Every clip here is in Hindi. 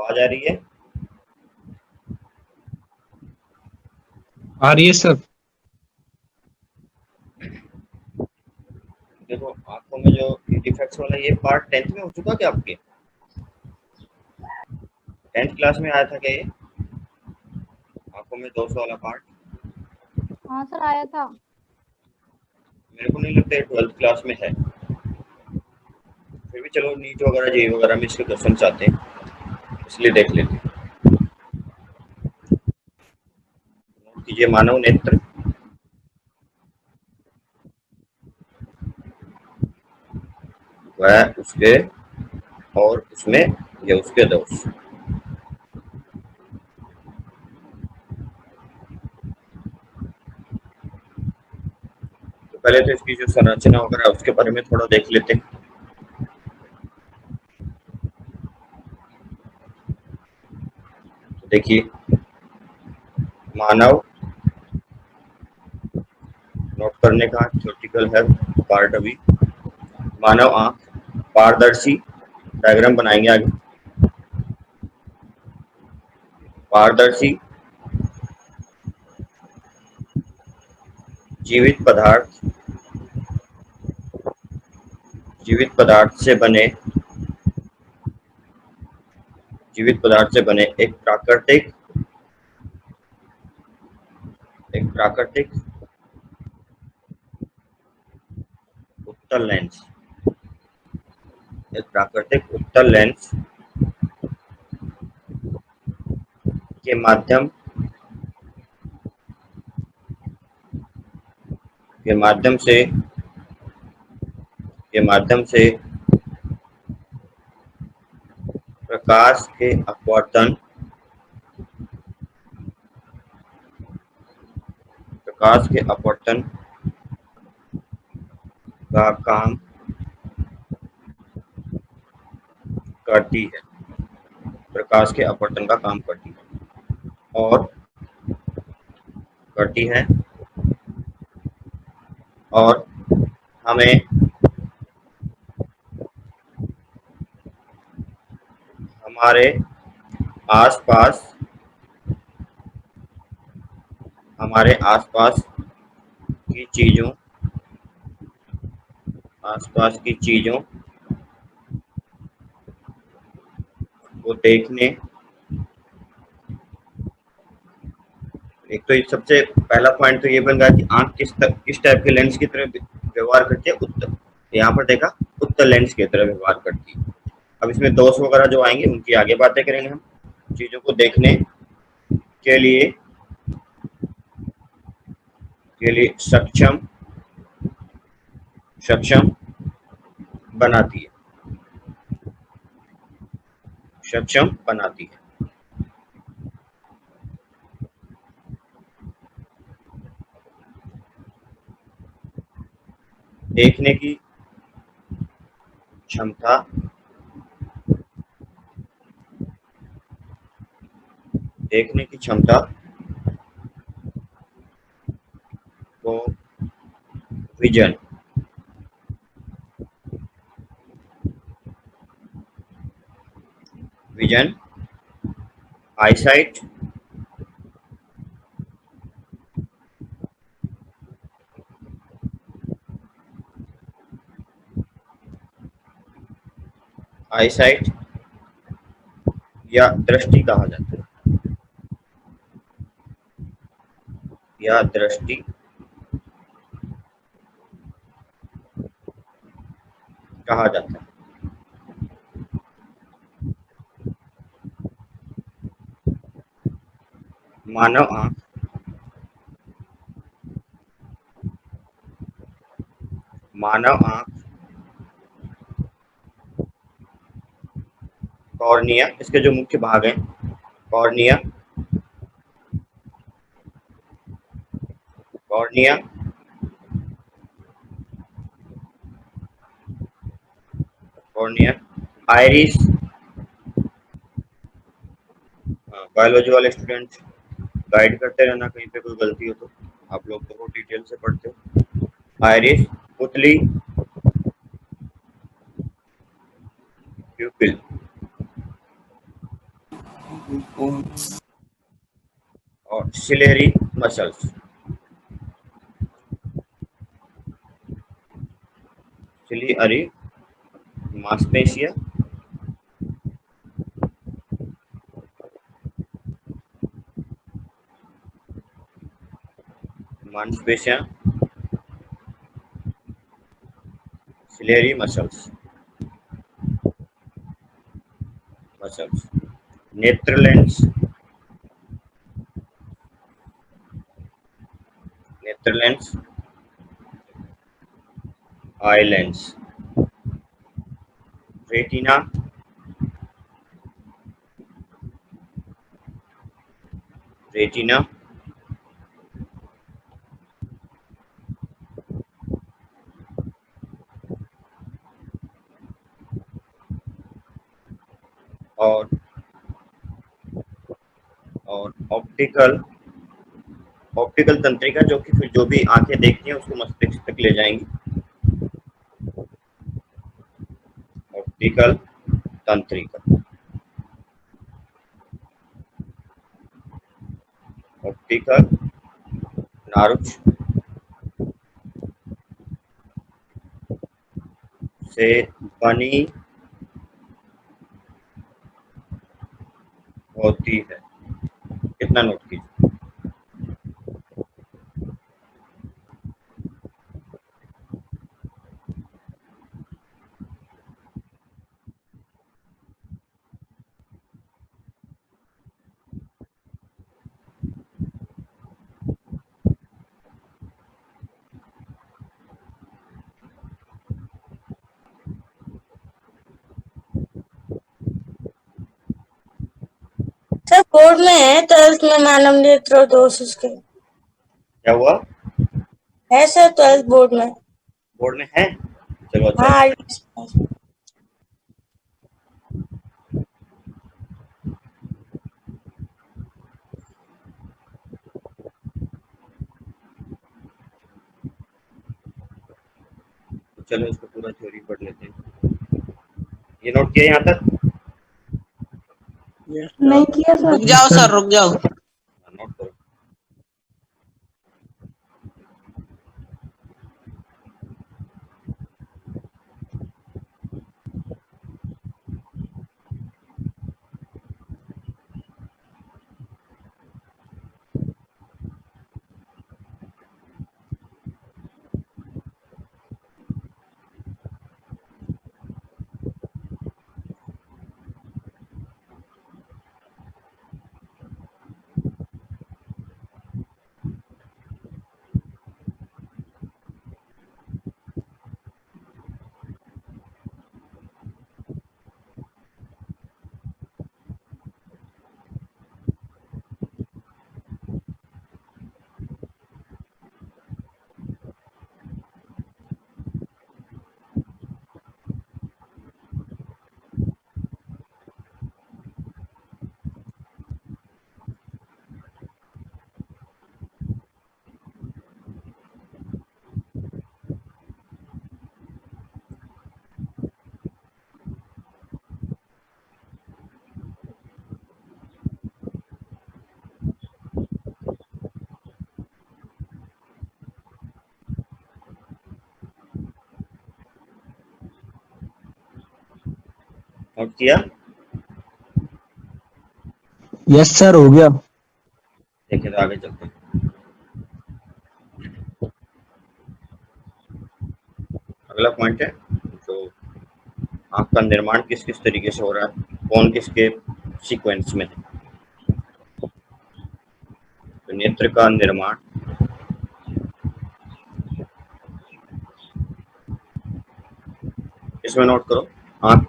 आवाज आ रही है? आ रही है सर। देखो, आंखों में जो डिफेक्ट्स वाला ये पार्ट 10th में हो चुका क्या आपके? 10th क्लास में आया था क्या ये आंखों में दोष वाला पार्ट? हाँ सर, आया था। मेरे को नहीं लगता ये 12th क्लास में है। फिर भी चलो, नीट वगैरह जेई वगैरह में इसके क्वेश्चन आते हैं, इसलिए देख लेते हैं। नोट कीजिए, मानव नेत्र वह उसके और उसमें या उसके दोष। तो पहले तो इसकी जो संरचना वगैरह है उसके बारे में थोड़ा देख लेते हैं। तो देखिए, मानव, नोट करने का थ्योरेटिकल है पार्ट अभी। मानव आंख पारदर्शी, डायग्राम बनाएंगे आगे। पारदर्शी जीवित पदार्थ जीवित पदार्थ से बने जीवित पदार्थ से बने एक प्राकृतिक उत्तल लेंस एक प्राकृतिक उत्तल लेंस के माध्यम के माध्यम से के माध्यम से प्रकाश के अपवर्तन प्रकाश के अपवर्तन का काम करती है प्रकाश के अपवर्तन का काम करती है और करती है और हमें हमारे आसपास हमारे की चीजों आसपास की चीजों को देखने एक तो सबसे पहला पॉइंट तो ये बन गया कि आंख किस टाइप के लेंस की तरह व्यवहार करती है। उत्तर, यहाँ पर देखा, उत्तल लेंस की तरह व्यवहार करती है। अब इसमें दोष वगैरह जो आएंगे उनकी आगे बातें करेंगे हम। चीजों को देखने के लिए सक्षम सक्षम बनाती है सक्षम बनाती है देखने की क्षमता देखने की क्षमता को विजन विजन आईसाइट आईसाइट या दृष्टि कहा जाता है या दृष्टि कहा जाता है। मानव आंख मानव आंख कॉर्निया, इसके जो मुख्य भाग हैं, cornea cornea cornea iris. Biology वाले स्टूडेंट गाइड करते रहना, कहीं पे कोई गलती हो तो। आप लोग तो डिटेल से पढ़ते हो। आइरिस, पुतली, प्यूपिल। और सिलेरी मसल्स, सिलियरी मांसपेशियां, मांसपेशियां, सिलेरी मसल्स, नेत्र लेंस, नेत्र lens, eye lens, retina, retina, और ऑप्टिकल, ऑप्टिकल तंत्रिका, जो कि फिर जो भी आंखें देखती हैं उसको मस्तिष्क तक ले जाएंगी। ऑप्टिकल तंत्रिका, ऑप्टिकल नारुच से बनी होती है। कितना नोट कीजिए। सर बोर्ड में है 12th में मानव नेत्र दोष उसके क्या हुआ? है सर 12th बोर्ड में। बोर्ड में है? चलो अच्छा है। हाँ तो चलो इसको पूरा थ्योरी पढ़ लेते हैं। ये नोट किया यहाँ तक? नहीं किया सर। रुक जाओ सर, रुक जाओ। हाँ, नोट करो। नोट किया? यस सर, हो गया। देखिए तो आगे चलते हैं। अगला पॉइंट है जो आंख का निर्माण किस किस तरीके से हो रहा है, कौन किसके सीक्वेंस में है। तो नेत्र का निर्माण इसमें नोट करो। आंख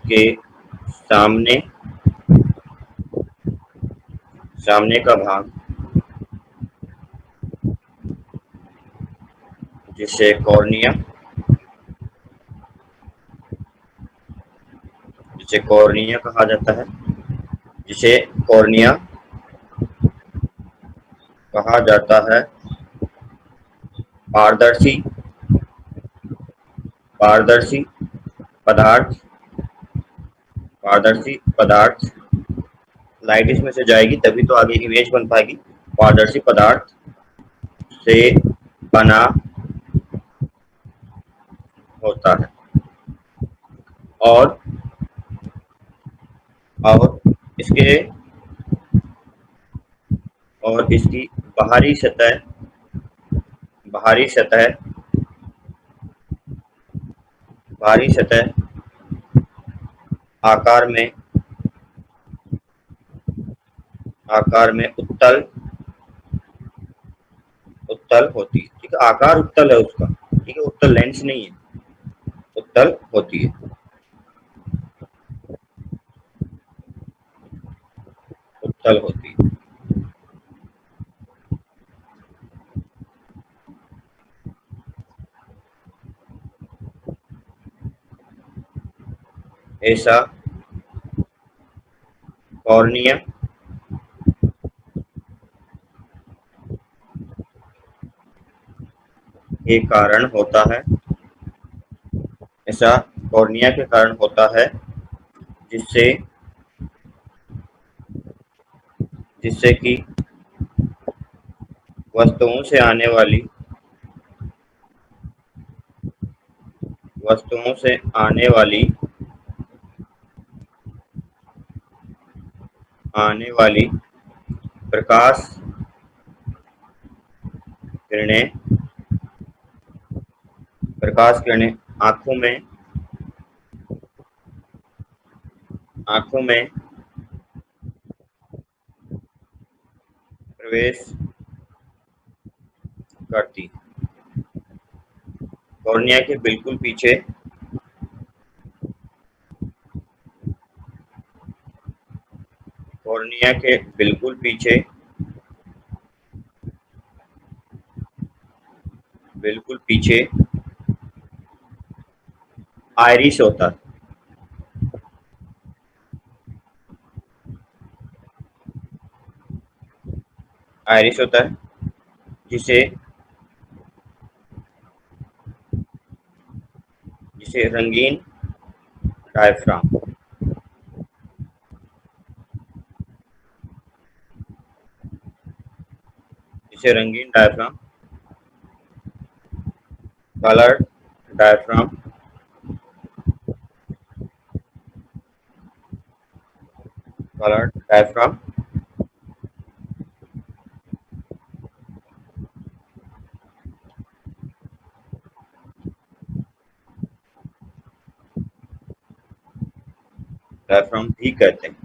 के सामने सामने का भाग जिसे कॉर्निया कहा जाता है, जिसे कॉर्निया कहा जाता है, पारदर्शी पदार्थ पारदर्शी पदार्थ, लाइट इसमें से जाएगी तभी तो आगे इमेज बन पाएगी। पारदर्शी पदार्थ से बना होता है और और इसके और इसकी बाहरी सतह बाहरी सतह आकार में उत्तल होती है। ठीक है, आकार उत्तल है उसका। ठीक है, उत्तल लेंस नहीं है, उत्तल होती है, उत्तल होती है। ऐसा कॉर्निया के कारण होता है, ऐसा कॉर्निया के कारण होता है जिससे जिससे कि वस्तुओं से आने वाली प्रकाश किरणें आंखों में प्रवेश करती। कॉर्निया के बिल्कुल पीछे कॉर्निया के बिल्कुल पीछे आइरिस होता है। आइरिस होता है जिसे रंगीन डायफ्राम कलर्ड डायफ्राम भी कहते हैं।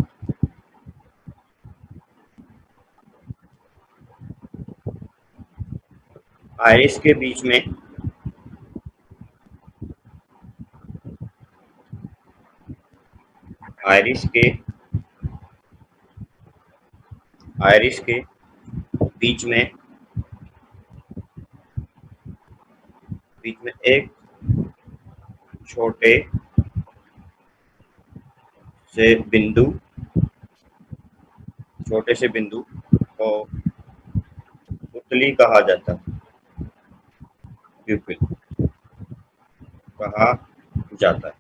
आइरिस के बीच में बीच में एक छोटे से बिंदु को पुतली कहा जाता है। प्यूपिल कहा जाता है।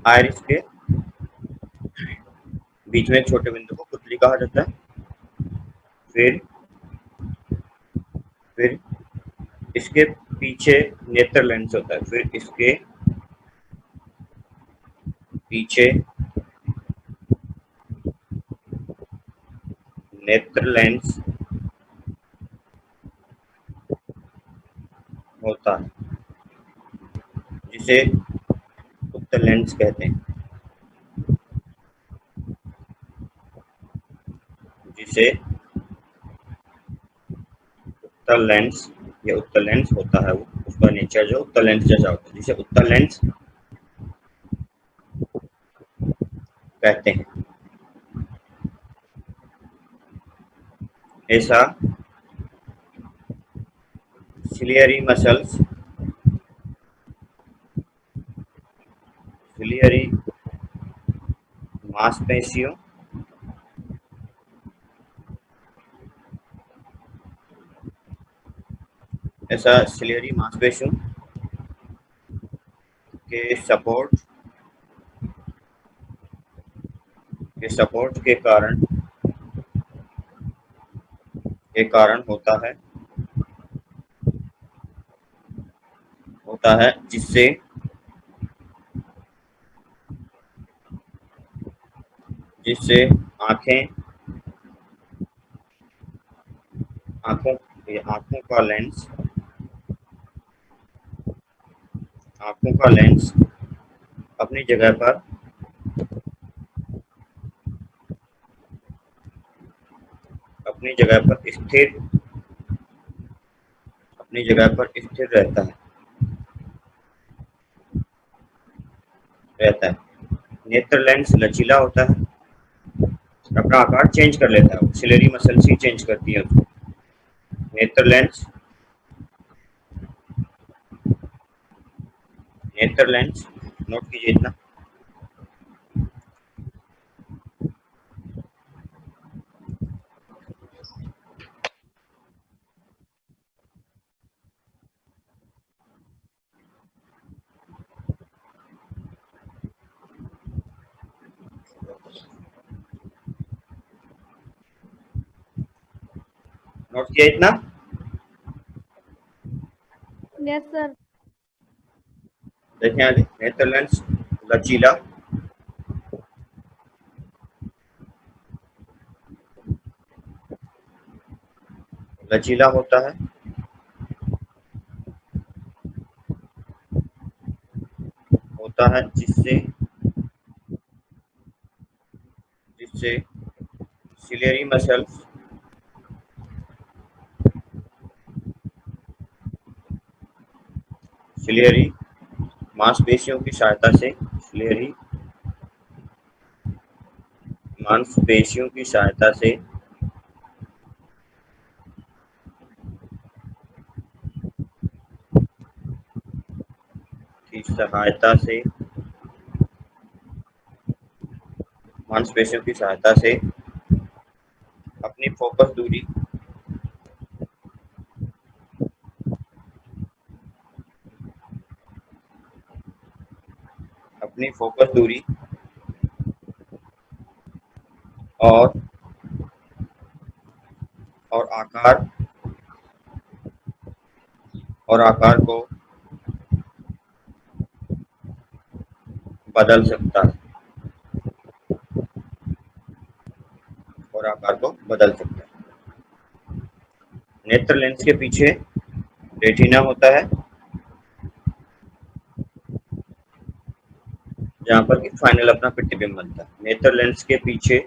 आइरिस के बीच में एक छोटे बिंदु को पुतली कहा जाता है। फिर इसके पीछे नेत्र लेंस होता है। फिर इसके पीछे नेत्र लेंस होता है जिसे उत्तल लेंस कहते हैं। उत्तल लेंस होता है, वो उसका नेचर जो उत्तल लेंस जैसा होता है, जिसे उत्तल लेंस कहते हैं। ऐसा सिलियरी मांसपेशियों ऐसा सिलियरी मांसपेशियों के सपोर्ट के कारण होता है जिससे आंखें आंखों आंखों का लेंस अपनी जगह पर स्थिर रहता है। नेत्र लेंस लचीला होता है, अपना आकार चेंज कर लेता है, सिलेरी मसल्स ही चेंज करती है उसको। नेत्र लेंस नोट कीजिए इतना। नोट किया इतना। Yes sir. देखें आगे, नेत्र लेंस लचीला होता है जिससे सिलेरी मसल्स सिलेरी मांसपेशियों की सहायता से की सहायता से मांसपेशियों की सहायता से अपनी फोकस दूरी और आकार को बदल सकता है नेत्र लेंस के पीछे रेटिना होता है, जहां पर कि फाइनल अपना प्रतिबिंब बनता है। नेत्र लेंस के पीछे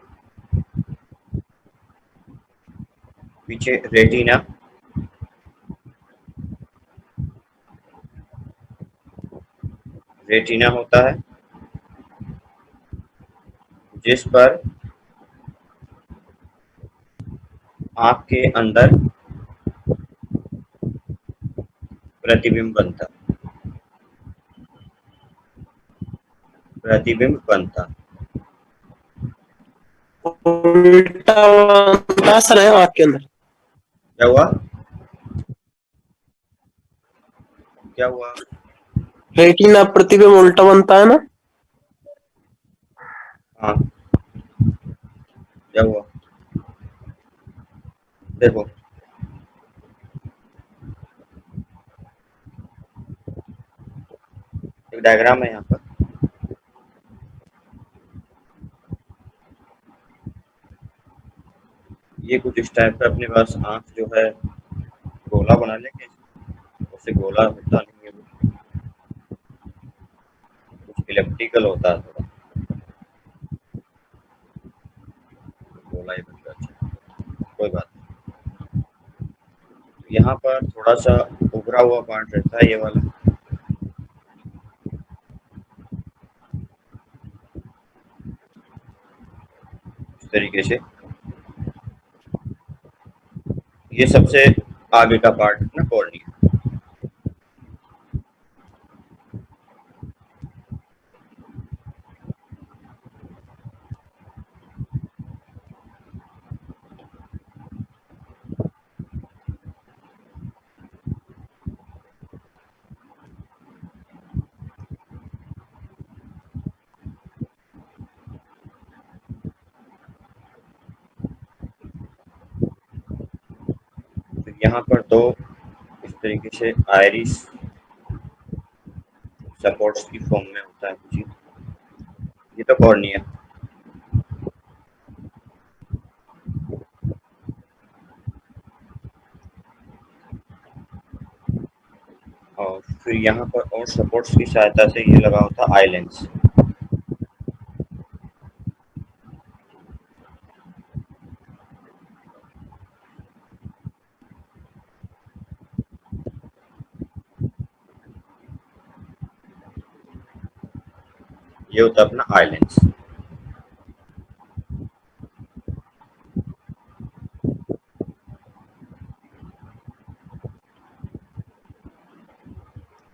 रेटिना होता है, जिस पर आंख के अंदर प्रतिबिंब बनता है। उल्टा असर है आँख के अंदर। क्या हुआ? रेटिना प्रतिबिंब उल्टा बनता है ना। हाँ, क्या हुआ? देखो, एक डायग्राम है यहाँ पर। ये कुछ इस टाइप का अपने पास आंख जो है गोला बना लेंगे, उससे गोला होता नहीं है, कुछ इलेप्टिकल होता है, थोड़ा गोला ही बनता है। कोई बात नहीं। यहाँ पर थोड़ा सा उभरा हुआ पार्ट रहता है, ये वाला। इस तरीके से ये सबसे आगे का पार्ट है ना, कॉर्निया। यहाँ पर दो इस तरीके से आयरिस सपोर्ट्स की फॉर्म में होता है कुछ, ये तो कॉर्निया। और फिर यहाँ पर और सपोर्ट्स की सहायता से ये लगा होता है आई लेंस। ये होता है अपना आई लेंस।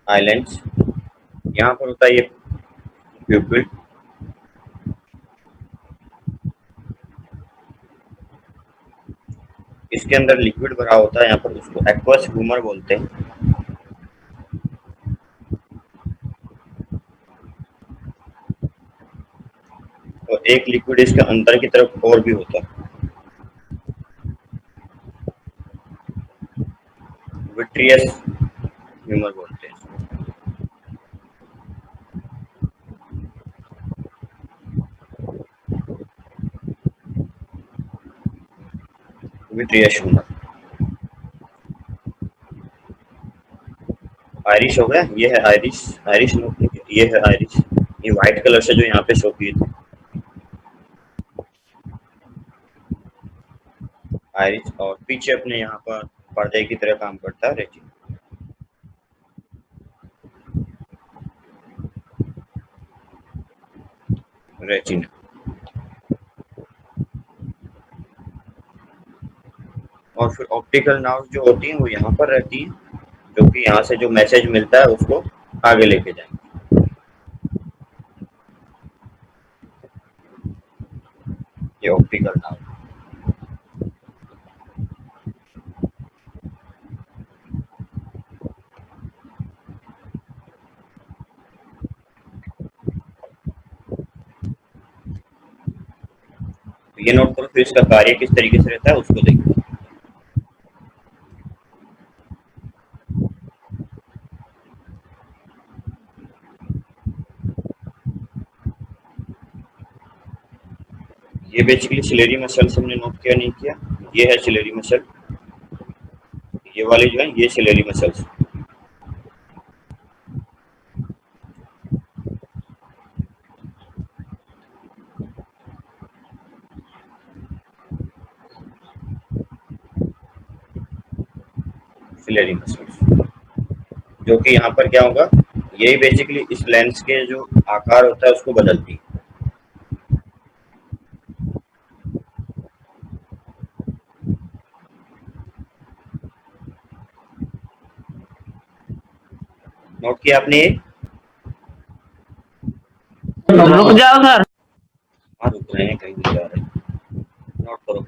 आई लेंस यहाँ पर होता है ये प्यूपिल, इसके अंदर लिक्विड भरा होता है, यहाँ पर उसको एक्वस ह्यूमर बोलते हैं। और एक लिक्विड इसके अंदर की तरफ और भी होता है, विट्रियस ह्यूमर बोलते हैं इसको। Vitreous humour. आयरिश हो गया, ये है आयरिश, आयरिश ये है आयरिश, ये व्हाइट कलर से जो यहाँ पे शो किए थे आयरिश। और पीछे अपने यहाँ पर पर्दे की तरह काम करता है रेटिना। रेटिना और फिर ऑप्टिकल नर्व जो होती है वो यहाँ पर रहती है, जो कि यहाँ से जो मैसेज मिलता है उसको आगे लेके जाएंगे। ये ऑप्टिकल नर्व। ये नोट करो, फिर इसका कार्य किस तरीके से रहता है उसको देखो। ये बेसिकली सिलेरी मसल से हमने नोट किया नहीं किया, ये है सिलेरी मसल, ये वाली जो है ये सिलेरी मसल्स। सिलेरी मसल्स जो कि यहाँ पर क्या होगा, यही बेसिकली इस लेंस के जो आकार होता है उसको बदलती है। नोट किया आपने ये? रुक जाओ सर। हाँ रुक रहे हैं, कहीं नहीं जा रहे, नोट करो।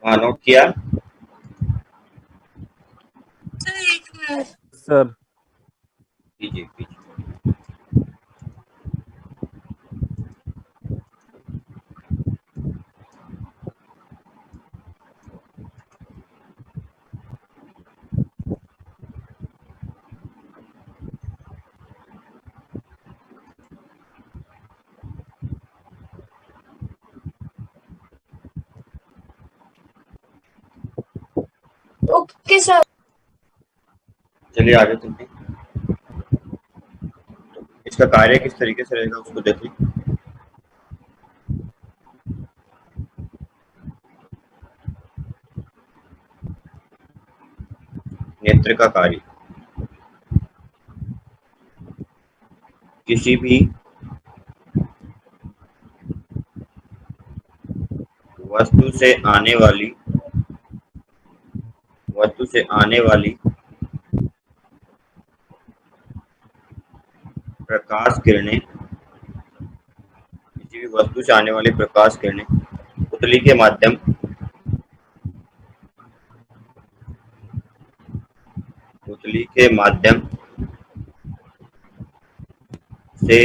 हाँ नोट किया। सर कीजिए कीजिए। Okay sir. चलिए आगे चलते हैं। इसका कार्य किस तरीके से रहेगा उसको देखिए। नेत्र का कार्य किसी भी वस्तु से आने वाली प्रकाश किरणें किसी भी वस्तु से आने वाली प्रकाश किरणें पुतली के माध्यम से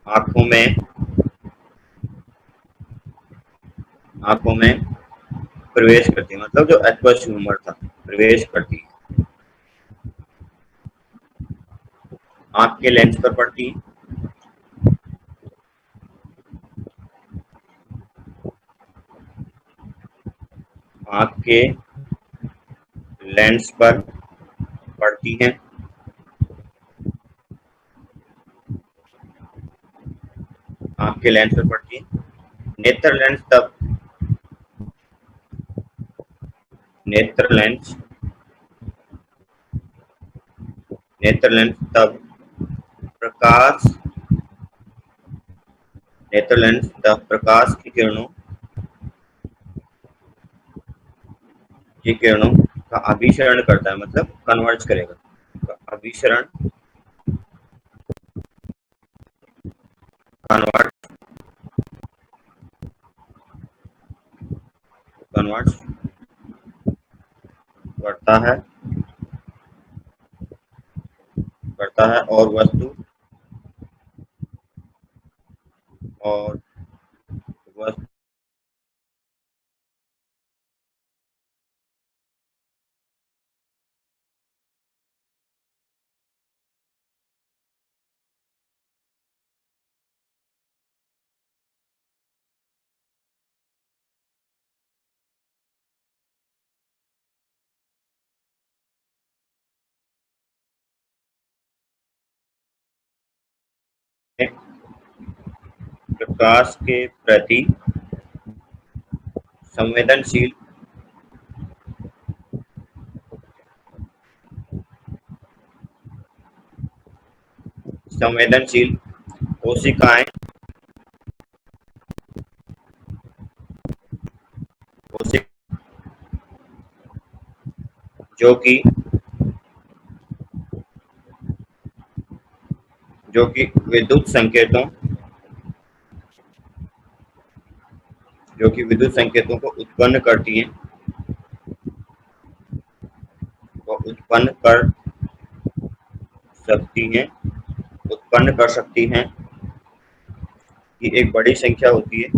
आंखों में प्रवेश करती है, मतलब जो एक्वस ह्यूमर था प्रवेश करती है, आंख के लेंस पर पड़ती है, आंख के लेंस पर पड़ती हैं, आंख के लेंस पर पड़ती है। नेत्र लेंस तब प्रकाश प्रकाश की किरणों का अभिसरण करता है, मतलब कन्वर्ज करेगा, अभिसरण कन्वर्ज करता है और वस्तु प्रकाश के प्रति संवेदनशील कोशिकाएं जो कि विद्युत संकेतों को उत्पन्न करती हैं, उत्पन्न कर सकती हैं कि एक बड़ी संख्या होती है,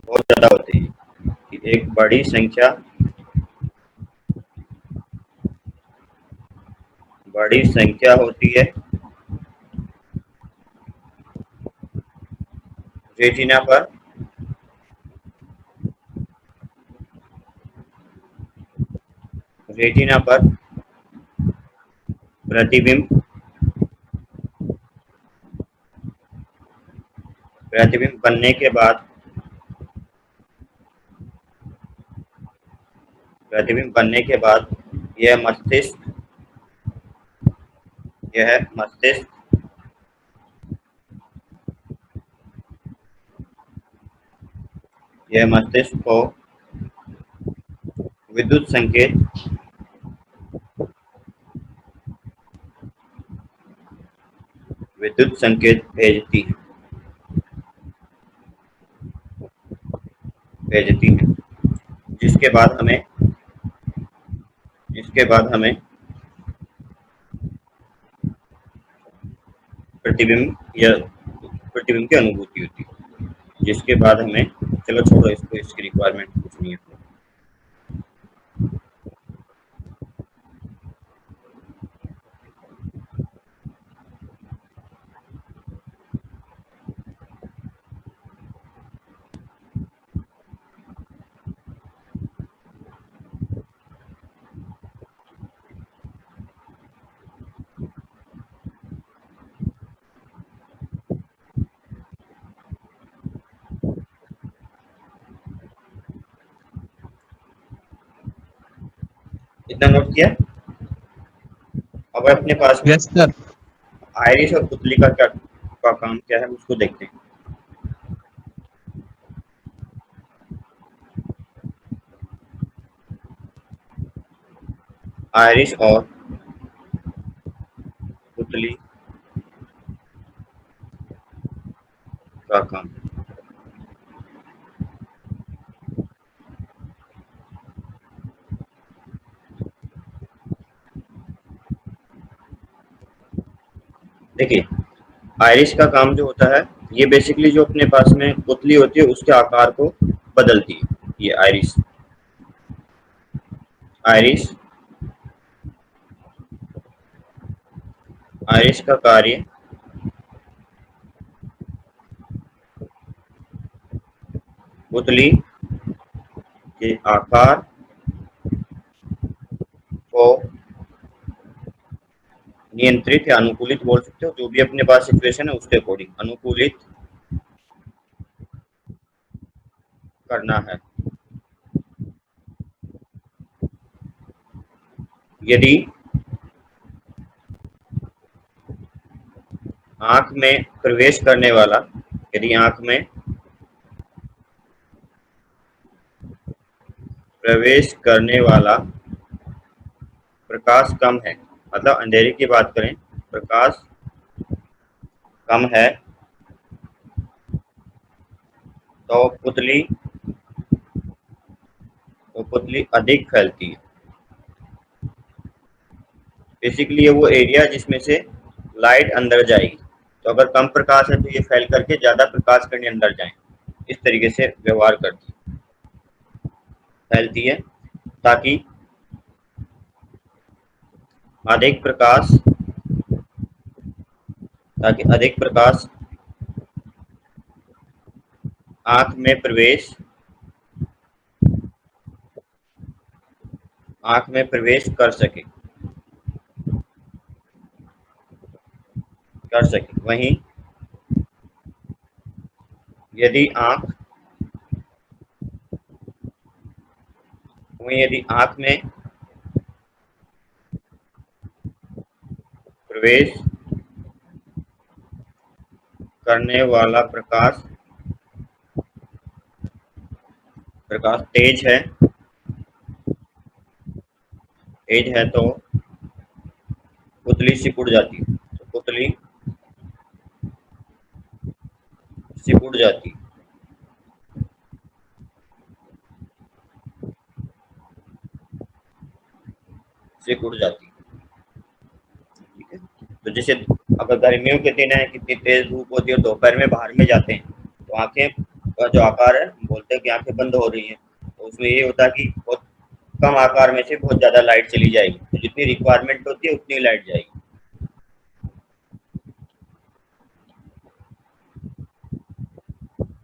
बहुत ज्यादा होती है, कि एक बड़ी संख्या होती है रेटिना पर प्रतिबिंब बनने के बाद यह मस्तिष्क को विद्युत संकेत भेजती है, जिसके बाद हमें प्रतिबिंब की अनुभूति होती है, जिसके बाद हमें, चलो छोड़ो इसको, इसकी रिक्वायरमेंट कुछ नहीं है। इतना नोट किया। अब अपने पास में यस सर। आयरिश और पुतली का काम क्या है उसको देखते हैं। आयरिश और पुतली का काम। देखिए, आयरिश का काम जो होता है, ये बेसिकली जो अपने पास में पुतली होती है उसके आकार को बदलती है। ये आयरिश आयरिश आयरिश का कार्य पुतली के आकार को नियंत्रित या अनुकूलित बोल सकते हो, जो भी अपने पास सिचुएशन है उसके अकॉर्डिंग अनुकूलित करना है। यदि आंख में प्रवेश करने वाला यदि आंख में प्रवेश करने वाला प्रकाश कम है, मतलब अंधेरे की बात करें, प्रकाश कम है, तो पुतली अधिक फैलती है। बेसिकली ये वो एरिया जिसमें से लाइट अंदर जाएगी। तो अगर कम प्रकाश है तो ये फैल करके ज्यादा प्रकाश करने अंदर जाए, इस तरीके से व्यवहार करती है, फैलती है, ताकि अधिक प्रकाश आंख में प्रवेश कर सके। वहीं यदि आंख में प्रवेश करने वाला प्रकाश तेज है तो पुतली सिकुड़ जाती है। तो पुतली सिकुड़ जाती है। सिकुड़ जाती है। ठीक है। तो जैसे अगर गर्मियों के दिन है, कितनी तेज धूप होती है, दोपहर में बाहर में जाते हैं तो आंखें का जो आकार है, बोलते हैं कि आंखें बंद हो रही हैं, तो उसमें ये होता है कि बहुत कम आकार में से बहुत ज्यादा लाइट चली जाएगी, तो जितनी रिक्वायरमेंट होती है उतनी लाइट जाएगी।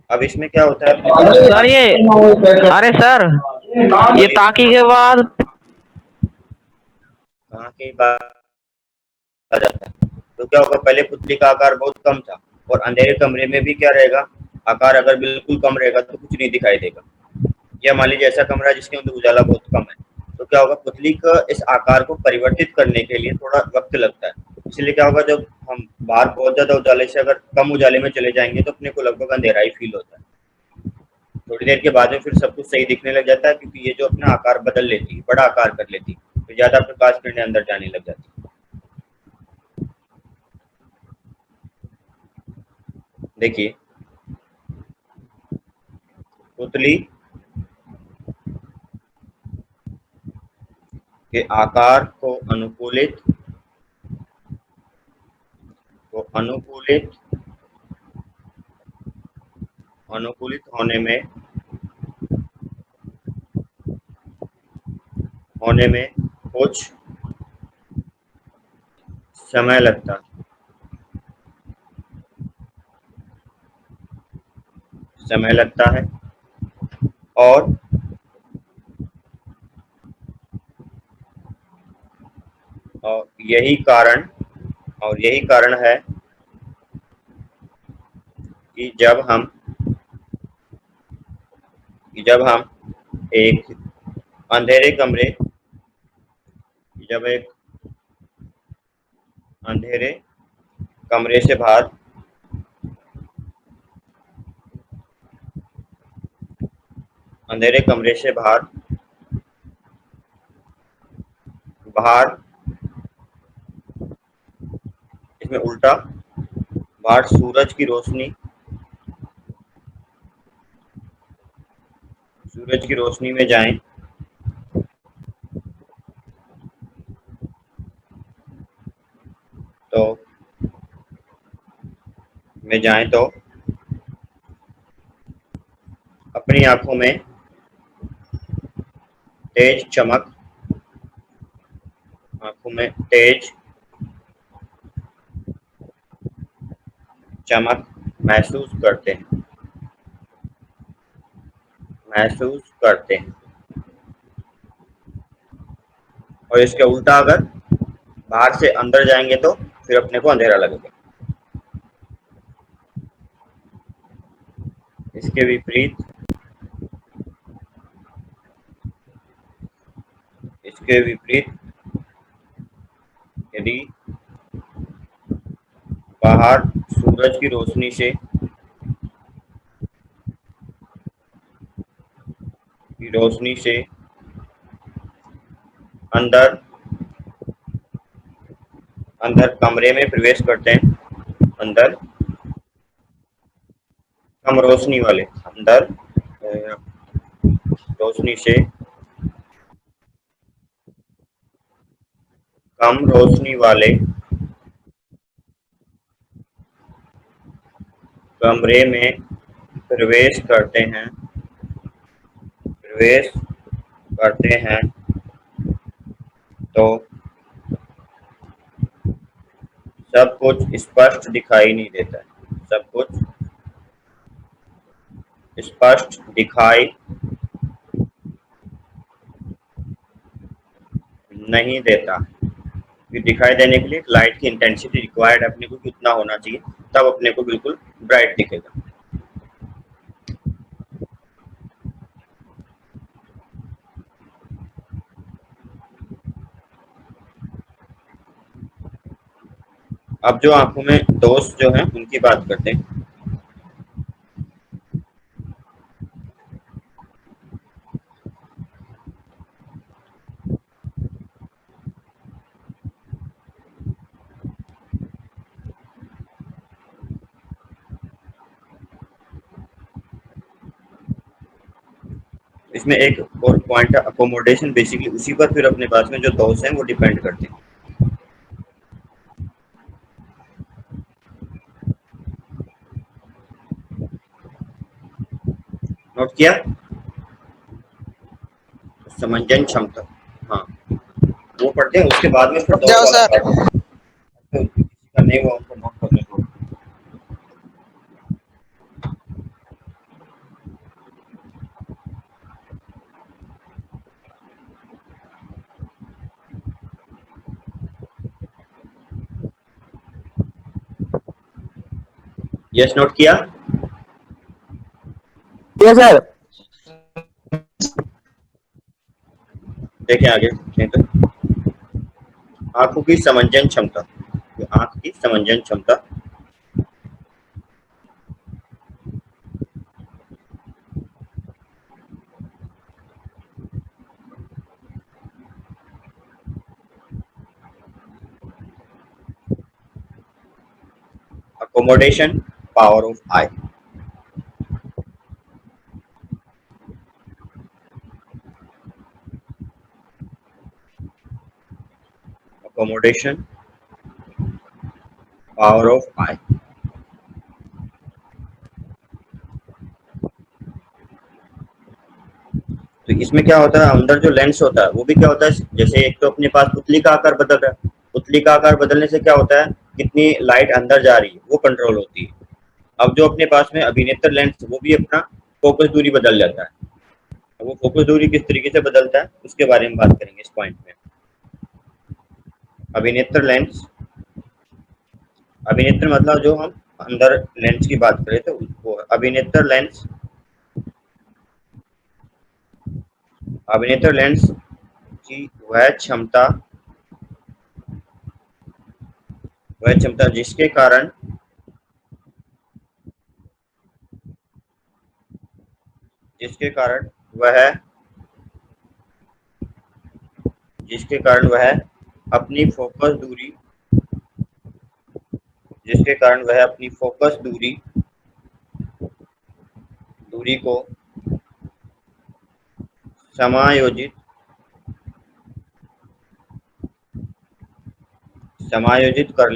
अब इसमें क्या होता है सर ये अरे सर ये ताकि के बाद कहाँ की बात आ जाता है। तो क्या होगा, पहले पुतली का आकार बहुत कम था, और अंधेरे कमरे में भी क्या रहेगा, आकार अगर बिल्कुल कम रहेगा तो कुछ नहीं दिखाई देगा। या मान लीजिए ऐसा कमरा जिसके अंदर उजाला बहुत कम है, तो क्या होगा, पुतली का इस आकार को परिवर्तित करने के लिए थोड़ा वक्त लगता है। इसलिए क्या होगा, जब हम बाहर बहुत ज्यादा उजाले से अगर कम उजाले में चले जाएंगे तो अपने को लगभग अंधेरा ही फील होता है। थोड़ी देर के बाद में फिर सब कुछ सही दिखने लग जाता है, क्योंकि ये जो अपना आकार बदल लेती है, बड़ा आकार कर लेती है, तो ज्यादा प्रकाश किरणें अंदर जाने लग जाती है। देखिए, पुतली के आकार को अनुकूलित होने में कुछ समय लगता है, और यही कारण है कि जब हम एक अंधेरे कमरे जब एक अंधेरे कमरे से बाहर बाहर इसमें उल्टा, बाहर सूरज की रोशनी में जाएं तो अपनी आंखों में तेज चमक महसूस करते हैं। और इसके उल्टा अगर बाहर से अंदर जाएंगे तो फिर अपने को अंधेरा लगेगा। इसके विपरीत यदि बाहर सूरज की रोशनी से अंदर कमरे में प्रवेश करते हैं, अंदर कम रोशनी वाले रोशनी से कम रोशनी वाले कमरे में प्रवेश करते हैं तो सब कुछ स्पष्ट दिखाई नहीं देता है। सब कुछ स्पष्ट दिखाई नहीं देता। फिर दिखाई देने के लिए लाइट की इंटेंसिटी रिक्वायर्ड अपने को कितना होना चाहिए, तब अपने को बिल्कुल ब्राइट दिखेगा। अब जो आंखों में दोष जो हैं उनकी बात करते हैं। इसमें एक और पॉइंट है अकोमोडेशन। बेसिकली उसी पर फिर अपने पास में जो दोष हैं वो डिपेंड करते हैं। नोट किया? समंजन क्षमता, हाँ वो पढ़ते हैं। उसके बाद में फिर दोष वाला पार्ट है। तो किसी का नहीं हुआ उनको नोट करने को। यस, नोट किया? Yes sir. देखें आगे तो आंखों की समंजन क्षमता, आंख की समंजन क्षमता accommodation power of eye। accommodation power of eye। तो इसमें क्या होता है, अंदर जो लेंस होता है वो भी क्या होता है, जैसे एक तो अपने पास पुतली का आकार बदल रहा है, पुतली का आकार बदलने से क्या होता है, कितनी लाइट अंदर जा रही है वो कंट्रोल होती है। अब जो अपने पास में अभिनेत्र लेंस, वो भी अपना फोकस दूरी बदल जाता है। वो फोकस दूरी किस तरीके से बदलता है उसके बारे में बात करेंगे इस पॉइंट में। अभिनेत्र लेंस, अभिनेत्र मतलब जो हम अंदर लेंस की बात करें तो वो अभिनेत्र लेंस, अभिनेत्र लेंस की वह क्षमता वह क्षमता जिसके कारण वह जिसके कारण वह अपनी फोकस दूरी को समायोजित कर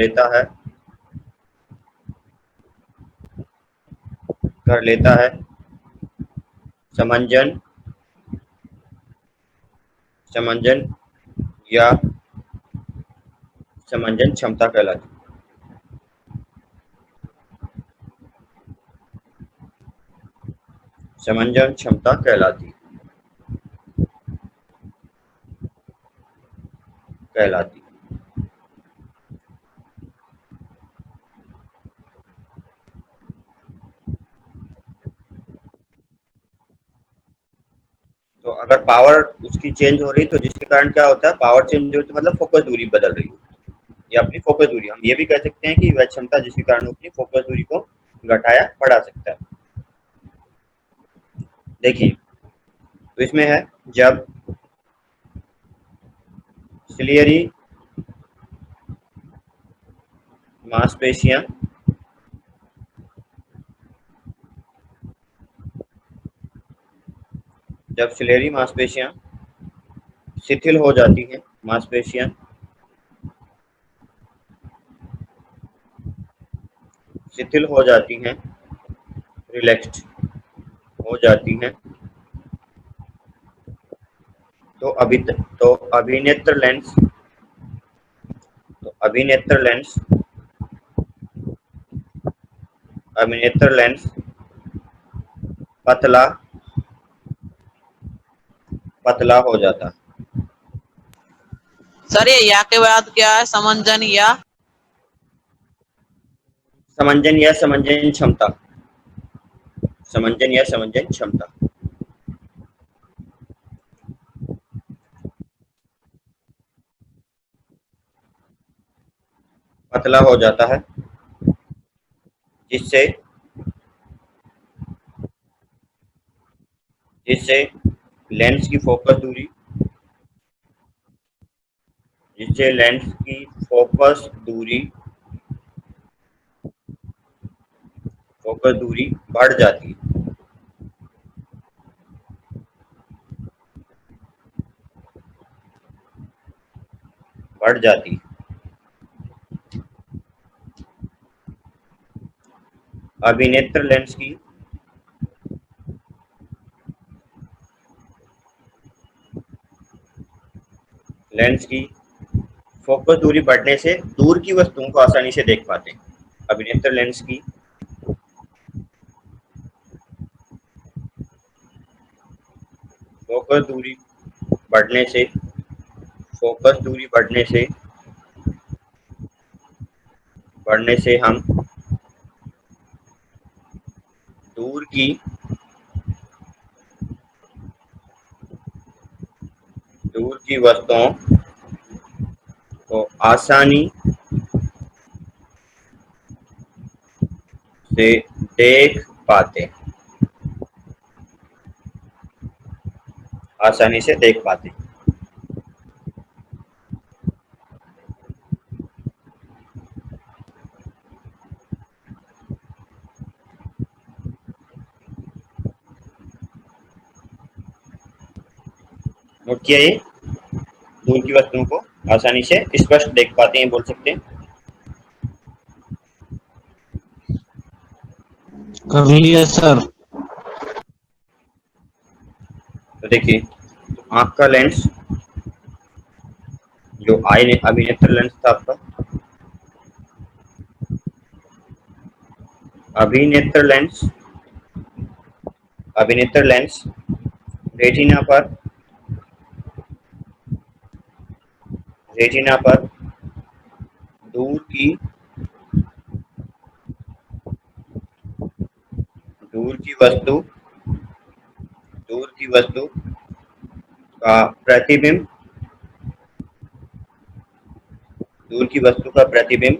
लेता है समंजन या समंजन क्षमता कहलाती तो अगर पावर उसकी चेंज हो रही तो जिसके कारण क्या होता है, पावर चेंज होती है मतलब फोकस दूरी बदल रही है या अपनी फोकस दूरी, हम ये भी कह सकते हैं कि वह क्षमता जिसके कारण अपनी फोकस दूरी को घटाया बढ़ा सकता है। देखिए तो इसमें है जब सिलियरी मांसपेशियां शिथिल हो जाती हैं, मांसपेशियां शिथिल हो जाती हैं, रिलैक्स्ड हो जाती हैं, तो अभिनेत्र लेंस पतला हो जाता है। सर ये या के बाद क्या है? समंजन या समंजन क्षमता पतला हो जाता है जिससे लेंस की फोकस दूरी बढ़ जाती है। अभिनेत्र लेंस की फोकस दूरी बढ़ने से दूर की वस्तुओं को आसानी से देख पाते हैं। अभिनेत्र लेंस की फोकस दूरी बढ़ने से हम दूर की वस्तुओं को आसानी से देख पाते हैं। नोट किया, ये दूर की वस्तुओं को आसानी से स्पष्ट देख पाते हैं बोल सकते हैं। कर लिया सर। तो देखिए आंख का लेंस जो अभिनेत्र लेंस था आपका, अभिनेत्र लेंस रेटिना पर दूर की वस्तु का प्रतिबिंब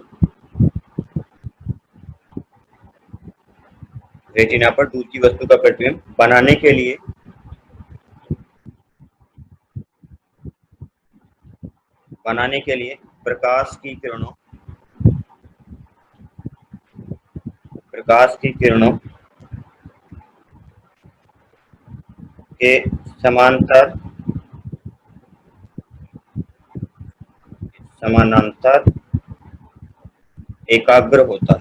रेटिना पर दूर की वस्तु का प्रतिबिंब बनाने के लिए प्रकाश की किरणों के समानांतर एकाग्र होता है।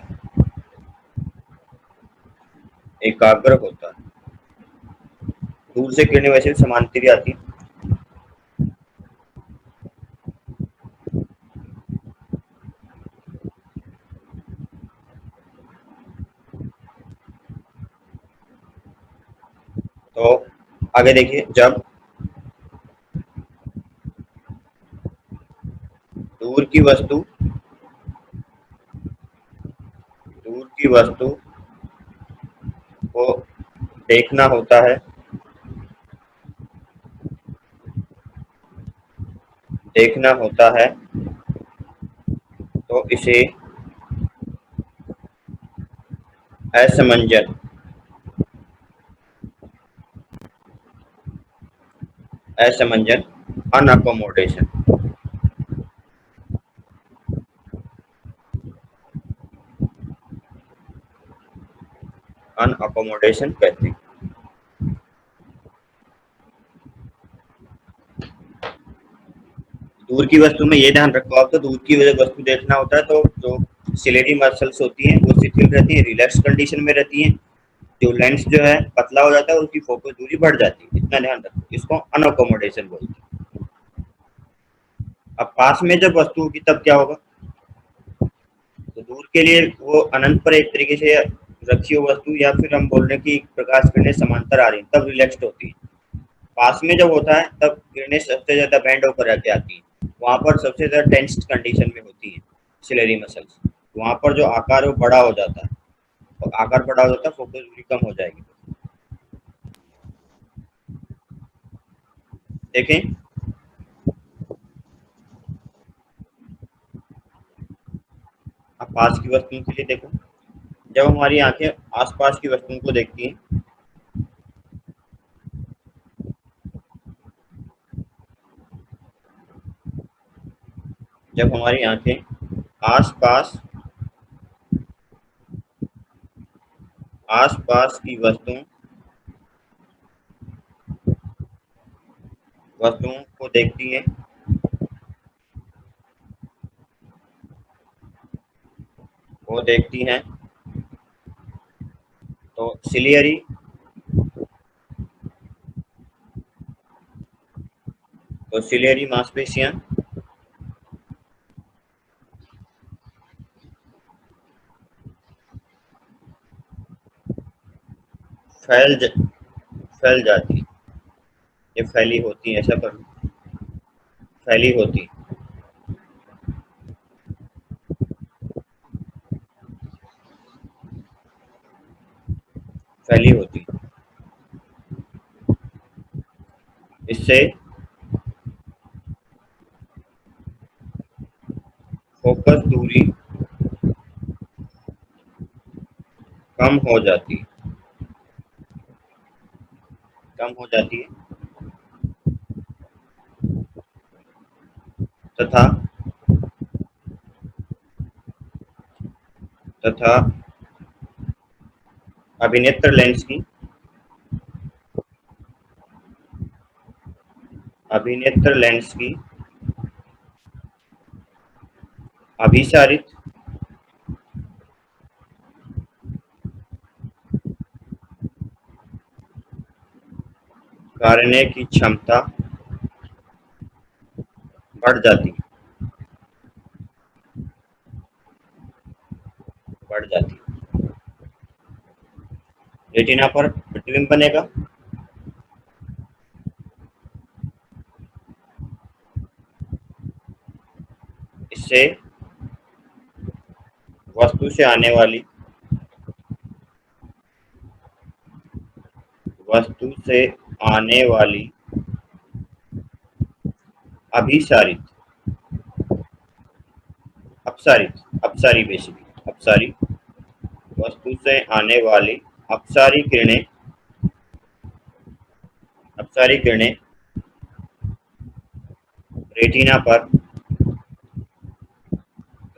दूर से किरणें वैसे भी समांतर ही आती हैं। तो आगे देखिए, जब दूर की वस्तु को देखना होता है तो इसे असमंजन अनअकोमोडेशन कहते हैं। दूर की वस्तु में ये ध्यान रखो आपको, दूर की वस्तु देखना होता है तो जो सिलेरी मसल्स होती हैं वो शिथिल रहती है, रिलैक्स कंडीशन में रहती हैं। जो लेंस जो है पतला हो जाता है, उसकी फोकस दूरी बढ़ जाती है। इतना ध्यान रखो, इसको अनअकोमोडेशन बोलते हैं। अब पास में जब वस्तु होगी तब क्या होगा, तो दूर के लिए वो अनंत पर एक तरीके से रखी हो वस्तु, या फिर हम बोल रहे हैं कि प्रकाश किरणें समांतर आ रही हैं, तब रिलैक्स्ड होती है। पास में जब होता है तब किरणें सबसे ज्यादा बैंड होकर आती हैं, वहां पर सबसे ज्यादा टेंस्ड कंडीशन में होती है सिलेरी मसल्स। वहां पर जो आकार वो बड़ा हो जाता है, और आकार बड़ा हो जाता है, फोकस दूरी कम हो जाएगी। देखें, अब पास की वस्तुओं के लिए देखो, जब हमारी आंखें आसपास की वस्तुओं को देखती हैं, जब हमारी आंखें आसपास की वस्तुओं को देखती हैं, तो सिलियरी मांसपेशियां फैल जाती है। ये फैली होती है, ऐसा कर फैली होती इससे फोकस दूरी कम हो जाती है तथा अभिनेत्र लेंस की अभिसारित करने की क्षमता बढ़ जाती है। रेटिना पर प्रतिबिंब बनेगा, इससे वस्तु से आने वाली अपसारी वस्तु से आने वाली अपसारी किरणें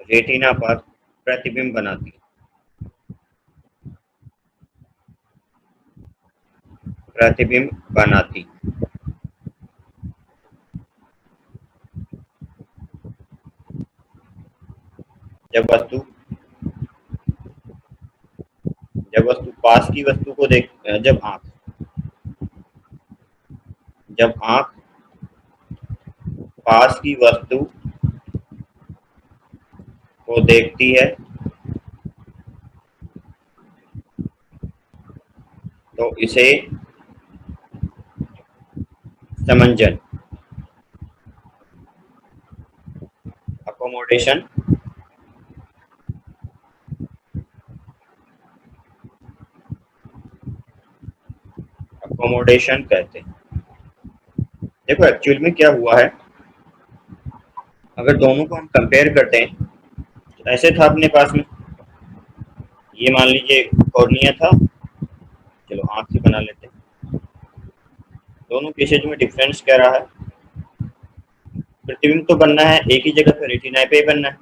रेटिना पर प्रतिबिंब बनाती जब वस्तु पास की वस्तु को जब आंख पास की वस्तु को देखती है तो इसे समंजन अकोमोडेशन कहते हैं। देखो एक्चुअल में क्या हुआ है, अगर दोनों को हम कंपेयर करते हैं तो ऐसे था अपने पास में, ये मान लीजिए कॉर्निया था, चलो आंख से बना लेते हैं। दोनों केसेज में डिफरेंस क्या रहा है, प्रतिबिंब तो बनना है एक ही जगह पे, रेटिना पे ही बनना है।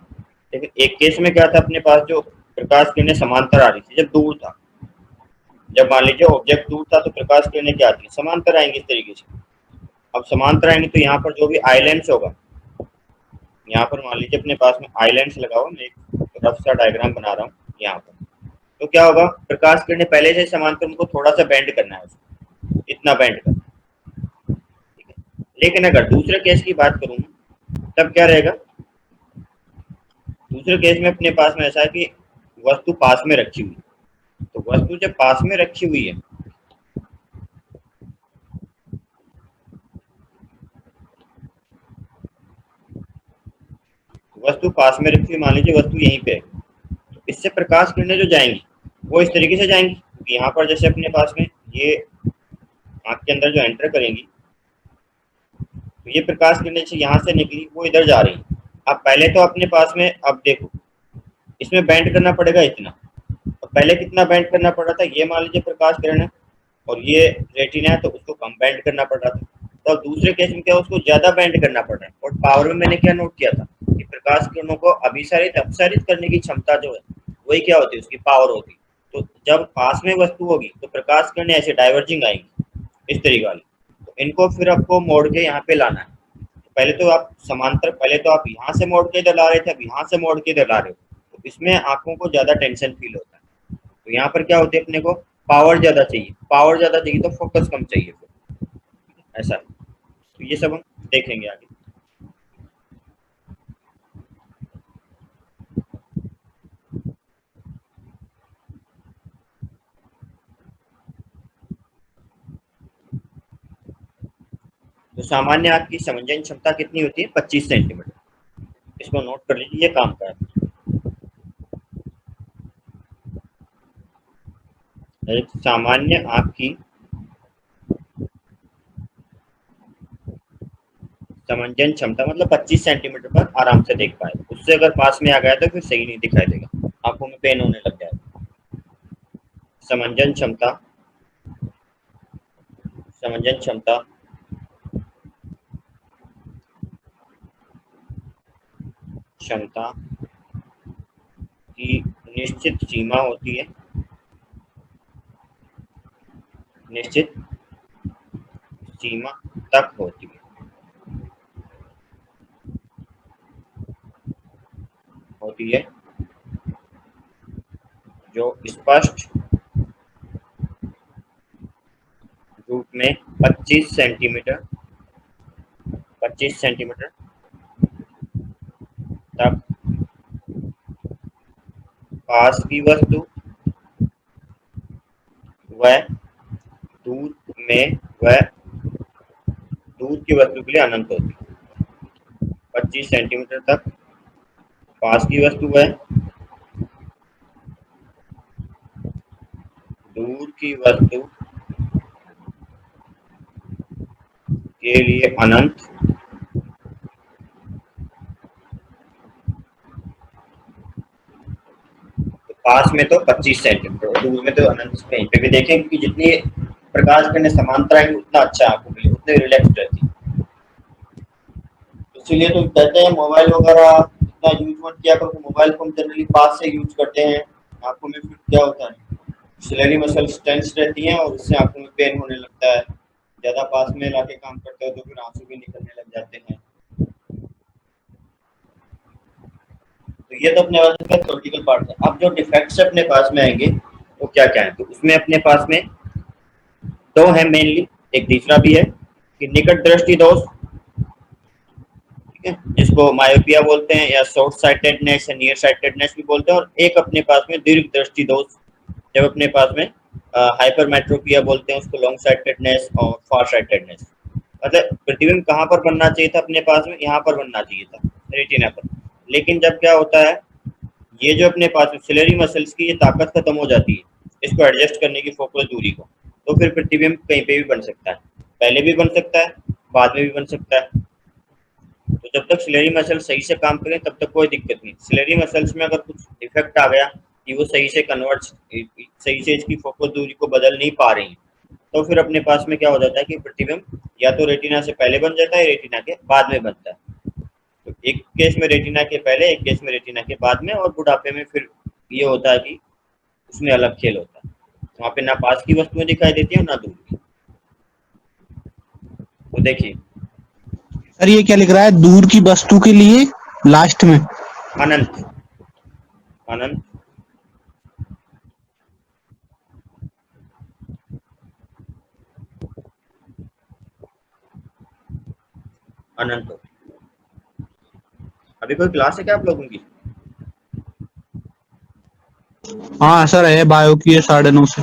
लेकिन एक केस में क्या था, अपने पास जो प्रकाश किरणें समांतर आ रही थी जब दूर था, जब मान लीजिए ऑब्जेक्ट दूर था तो प्रकाश किरणें क्या आती है, समांतर आएंगी इस तरीके से। अब समांतर आएंगे तो यहाँ पर जो भी आई लेंस होगा, यहाँ पर मान लीजिए अपने पास में आई लेंस लगा हुआ, मैं एक रफ सा डायग्राम बना रहा हूँ यहाँ पर, तो क्या होगा, प्रकाश किरणें पहले से समांतर, उनको थोड़ा सा बेंड करना है, उसको इतना बेंड करना, ठीक है। लेकिन अगर दूसरे केस की बात करूँ तब क्या रहेगा, दूसरे केस में अपने पास में ऐसा है कि वस्तु पास में रखी हुई है, तो वस्तु जब पास में रखी हुई है मान लीजिए वस्तु यहीं पे है, तो इससे प्रकाश किरणें जो जाएंगी वो इस तरीके से जाएंगी, क्योंकि यहाँ पर जैसे अपने पास में ये आंख के अंदर जो एंटर करेंगी तो ये प्रकाश किरणें जैसे यहाँ से निकली वो इधर जा रही है। अब पहले तो अपने पास में, अब देखो इसमें बेंड करना पड़ेगा इतना, और पहले कितना बेंड करना पड़ रहा था, ये मान लीजिए प्रकाश किरण है और ये रेटिना है तो उसको कम बेंड करना पड़ रहा था। तो अब दूसरे केस में क्या, उसको ज्यादा बेंड करना पड़ रहा है। और पावर में मैंने क्या नोट किया था कि प्रकाश किरणों को अपसारित करने की क्षमता जो है वही क्या होती है, उसकी पावर होती है। तो जब पास में वस्तु होगी तो प्रकाश किरणें ऐसे डाइवर्जिंग आएंगी इस तरीके वाली, तो इनको फिर आपको मोड़ के यहाँ पे लाना है। पहले तो आप यहाँ से मोड़ के इधर ला रहे थे, अब यहाँ से मोड़ के इधर ला रहे हो, तो इसमें आंखों को ज्यादा टेंशन फील होता है। तो यहाँ पर क्या होती है, अपने को पावर ज्यादा चाहिए तो फोकस कम चाहिए, फिर ऐसा है। तो ये सब हम देखेंगे आगे। तो सामान्य आंख की समंजन क्षमता कितनी होती है, 25 सेंटीमीटर। इसको नोट कर लीजिए, ये काम का है। एक सामान्य आंख की समंजन क्षमता मतलब 25 सेंटीमीटर पर आराम से देख पाए, उससे अगर पास में आ गया तो फिर सही नहीं दिखाई देगा, आंखों में पेन होने लग जाएगा। समंजन क्षमता की निश्चित सीमा होती है, निश्चित सीमा तक होती है जो स्पष्ट रूप में 25 सेंटीमीटर तक पास की वस्तु व दूर की वस्तु के लिए अनंत होती है। 25 सेंटीमीटर तक पास की वस्तु व दूर की वस्तु के लिए अनंत पास में तो 25 सेंटीमीटर, दूर में तो अनंत कहीं पे भी देखें, क्योंकि जितनी प्रकाश किरणें समांतर आएंगी उतना अच्छा आंखों के लिए, उतने रिलैक्स रहती है। इसीलिए तो कहते हैं मोबाइल वगैरह इतना यूज मत किया करो। मोबाइल को हम जनरली पास से यूज करते हैं, आंखों में फिर क्या होता है, सिलेरी मसल्स टेंस रहती हैं और उससे आंखों में पेन होने लगता है। ज्यादा पास में लाके काम करते हो तो फिर आंसू भी निकलने लग जाते हैं। तो ये तो अपने पास का थ्योरेटिकल पार्ट है। अब जो डिफेक्ट्स अपने पास में आएंगे वो क्या क्या है, तो उसमें अपने पास में दो है मेनली, एक तीसरा भी है कि निकट दृष्टि दोष, ठीक है, जिसको मायोपिया बोलते हैं या शॉर्ट साइटेडनेस या नियर साइटेडनेस भी बोलते हैं, और एक अपने पास में दीर्घ दृष्टि दोष, जब अपने पास में हाइपरमेट्रोपिया बोलते हैं उसको, लॉन्ग साइटेडनेस और फार साइटेडनेस। मतलब प्रतिबिंब कहाँ पर बनना चाहिए था अपने पास में, यहाँ पर बनना चाहिए था रेटिना पर, लेकिन जब क्या होता है, ये जो अपने पास में सिलेरी मसल्स की ये ताकत खत्म हो जाती है इसको एडजस्ट करने की, फोकस दूरी को, तो फिर प्रतिबिंब कहीं पे भी बन सकता है, पहले भी बन सकता है, बाद में भी बन सकता है। तो जब तक सिलेरी मसल सही से काम करें तब तक कोई दिक्कत नहीं। सिलेरी मसल्स में अगर कुछ डिफेक्ट आ गया कि वो सही से कन्वर्ट, सही से इसकी फोकस दूरी को बदल नहीं पा रही, तो फिर अपने पास में क्या हो जाता है कि प्रतिबिंब या तो रेटिना से पहले बन जाता है, रेटिना के बाद में बनता है। तो एक केस में रेटिना के पहले, एक केस में रेटिना के बाद में, और बुढ़ापे में फिर ये होता है कि उसमें अलग खेल होता है, वहाँ पे ना पास की वस्तुएं दिखाई देती है और ना दूर की। तो देखिए सर ये क्या लिख रहा है, दूर की वस्तु के लिए लास्ट में अनंत, अनंत, अनंत। अभी कोई क्लास है क्या आप लोगों की? हाँ सर है, बायो की है 9:30 से।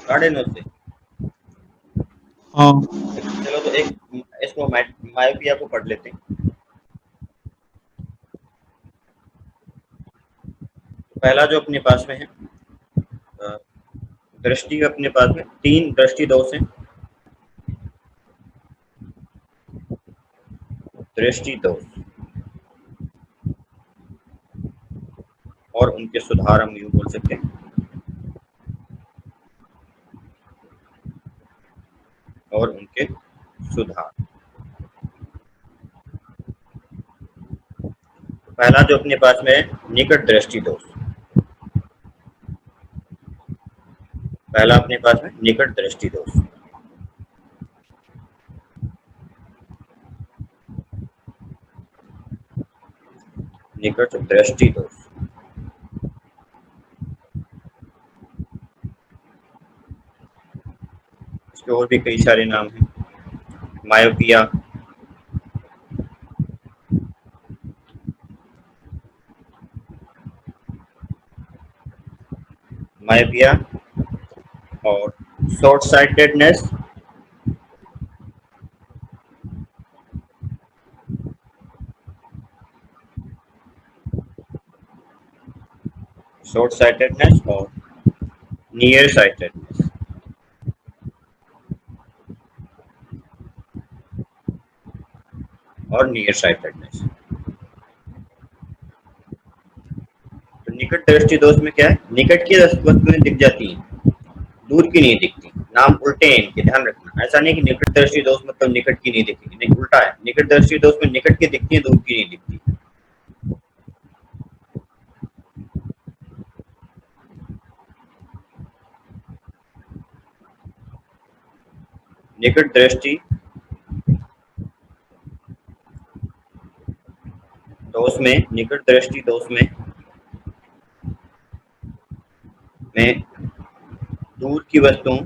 9:30 से? हाँ चलो तो एक इसको मायोपिया को पढ़ लेते हैं। पहला जो अपने पास में है दृष्टि, अपने पास में 3 दृष्टि दोष हैं। दृष्टि दोष और उनके सुधार हम यूं बोल सकते हैं, और उनके सुधार। पहला जो अपने पास में है निकट दृष्टि दोष, पहला अपने पास में निकट दृष्टि दोष। निकट दृष्टि दोष इसके और भी कई सारे नाम हैं, मायोपिया, मायोपिया और शॉर्ट साइटेडनेस, शॉर्ट साइटेडनेस और नियर साइटेडनेस। और नियर साइटेडनेस। तो निकट दृष्टि दोष में क्या है, निकट की वस्तुएं दिख जाती हैं, दूर की नहीं दिखती। नाम उल्टे हैं इनके, ध्यान रखना। ऐसा नहीं कि निकट दृष्टि दोष मतलब निकट की नहीं दिखती, नहीं, उल्टा है। निकट दृष्टि दोष में निकट की दिखती है, दूर की नहीं दिखती। निकट दृष्टि दोष में, निकट दृष्टि दोष में दूर की वस्तुओं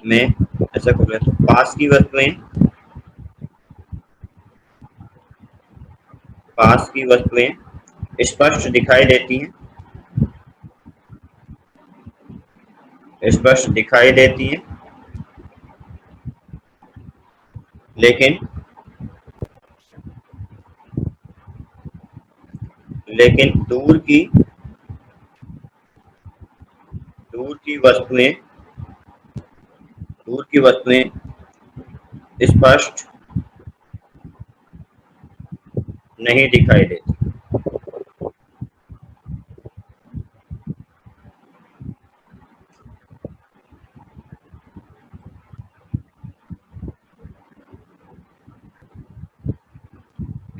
में ऐसा कर तो पास की वस्तुएं, पास की वस्तुएं स्पष्ट दिखाई देती हैं, स्पष्ट दिखाई देती हैं, लेकिन दूर की वस्तुएं स्पष्ट नहीं दिखाई देती।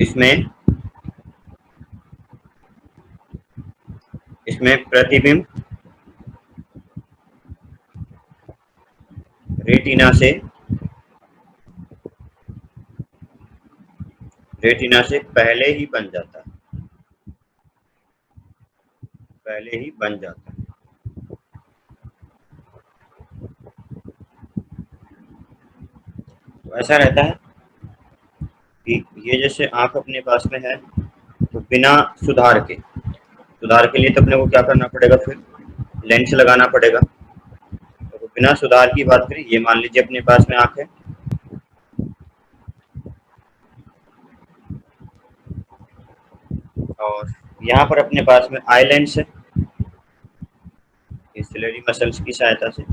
इसमें प्रतिबिंब रेटिना से पहले ही बन जाता है। तो ऐसा रहता है कि ये जैसे आंख अपने पास में है, तो बिना सुधार के लिए तो अपने को क्या करना पड़ेगा, फिर लेंस लगाना पड़ेगा। तो बिना सुधार की बात करें, ये मान लीजिए अपने पास में आंख है, और यहाँ पर अपने पास में आई लेंस है, सिलेरी मसल्स की सहायता से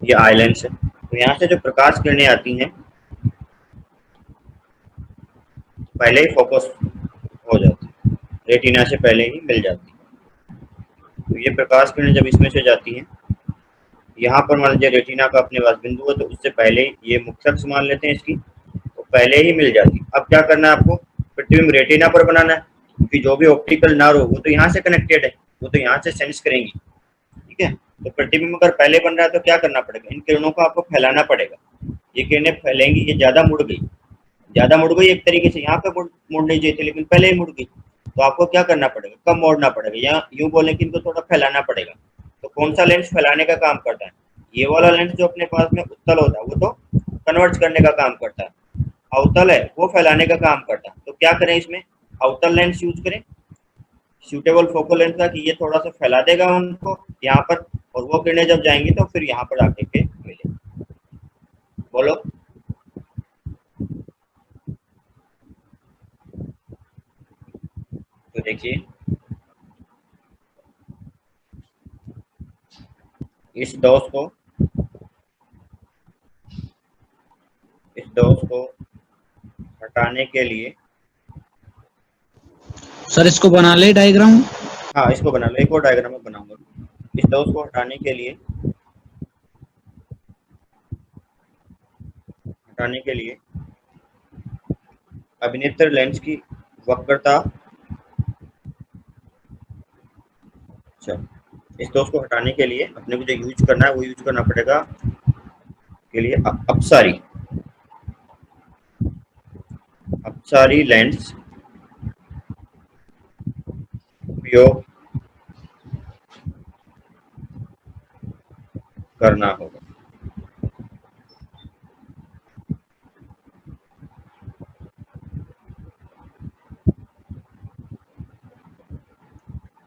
ये आई लेंस है। तो यहाँ से जो प्रकाश किरणें आती हैं पहले ही फोकस हो जाती है, रेटिना से पहले ही मिल जाती है। तो ये प्रकाश किरणें जब इसमें से जाती हैं, यहाँ पर मान लीजिए रेटिना का अपने पास बिंदु है, तो उससे पहले ये मुख्य अक्ष मान लेते हैं इसकी, तो पहले ही मिल जाती है। अब क्या करना है आपको, प्रतिबिंब रेटिना पर बनाना है, क्योंकि जो भी ऑप्टिकल नर्व हो वो तो यहाँ से कनेक्टेड है, वो तो यहाँ से सेंस करेंगी, ठीक है। तो प्रतिबिंब अगर पहले बन रहा है तो क्या करना पड़ेगा, इन किरणों को आपको फैलाना पड़ेगा। ये किरणें फैलेंगी, ये ज्यादा मुड़ गई एक तरीके से, यहाँ पे मुड़नी चाहिए थी लेकिन पहले ही मुड़ गई, तो आपको क्या करना पड़ेगा, कम मोड़ना पड़ेगा, या यूं बोले कि इनको थोड़ा फैलाना पड़ेगा। तो कौन सा लेंस फैलाने का काम करता है, ये वाला लेंस जो अपने पास में उत्तल होता है वो तो कन्वर्ट करने का काम करता है, अवतल है वो फैलाने का काम करता है। तो क्या करें, इसमें अवतल लेंस यूज करें, सूटेबल फोकल लेंथ का, कि ये थोड़ा सा फैला देगा उनको यहाँ पर, और वो किरणें जब जाएंगी तो फिर यहाँ पर आके के मिले। बोलो, तो देखिए इस डोज को हटाने के लिए, सर इसको बना ले डायग्राम। हाँ इसको बना लो, एक और डायग्राम में बनाऊंगा। इस डोज को हटाने के लिए अभिनेत्र लेंस की वक्रता, अच्छा इस दोष को हटाने के लिए अपने को जो यूज करना है वो यूज करना पड़ेगा के लिए अपसारी लेंस उपयोग करना होगा।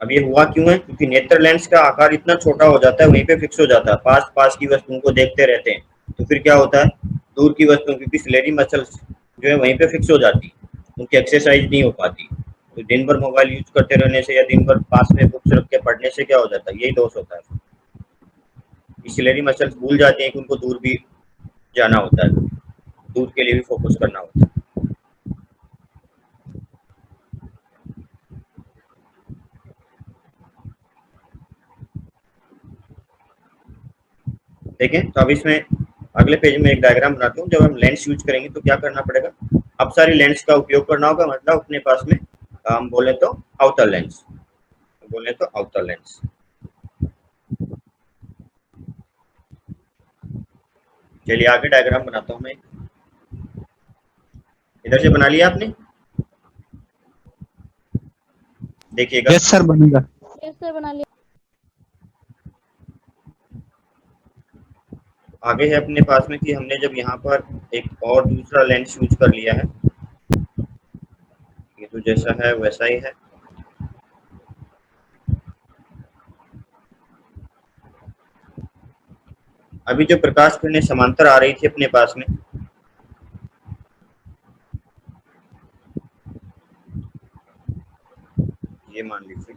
अब ये हुआ क्यों है, क्योंकि नेत्र लेंस का आकार इतना छोटा हो जाता है, वहीं पे फिक्स हो जाता है, पास की वस्तुओं को देखते रहते हैं, तो फिर क्या होता है, दूर की वस्तुओं, क्योंकि सिलेरी मसल्स जो है वहीं पे फिक्स हो जाती, उनकी एक्सरसाइज नहीं हो पाती। तो दिन भर मोबाइल यूज करते रहने से या दिन भर पास में बुक्स रख के पढ़ने से क्या हो जाता है, यही दोष होता है। सिलेरी मसल्स भूल जाते हैं कि उनको दूर भी जाना होता है, दूर के लिए भी फोकस करना होता है। देखें, तो अब इसमें अगले पेज में एक डायग्राम बनाता हूँ। जब हम लेंस यूज करेंगे तो क्या करना पड़ेगा, अब सारी लेंस का उपयोग करना होगा, मतलब अपने पास में हम बोले तो अवतल लेंस, चलिए आगे डायग्राम बनाता हूँ मैं। इधर से बना लिया आपने, देखिएगा। यस सर, बनेगा। कैसे बना लिया? आगे है अपने पास में कि हमने जब यहाँ पर एक और दूसरा लेंस यूज कर लिया है, ये तो जैसा है वैसा ही है, अभी जो प्रकाश किरणें समांतर आ रही थी अपने पास में, ये मान लीजिए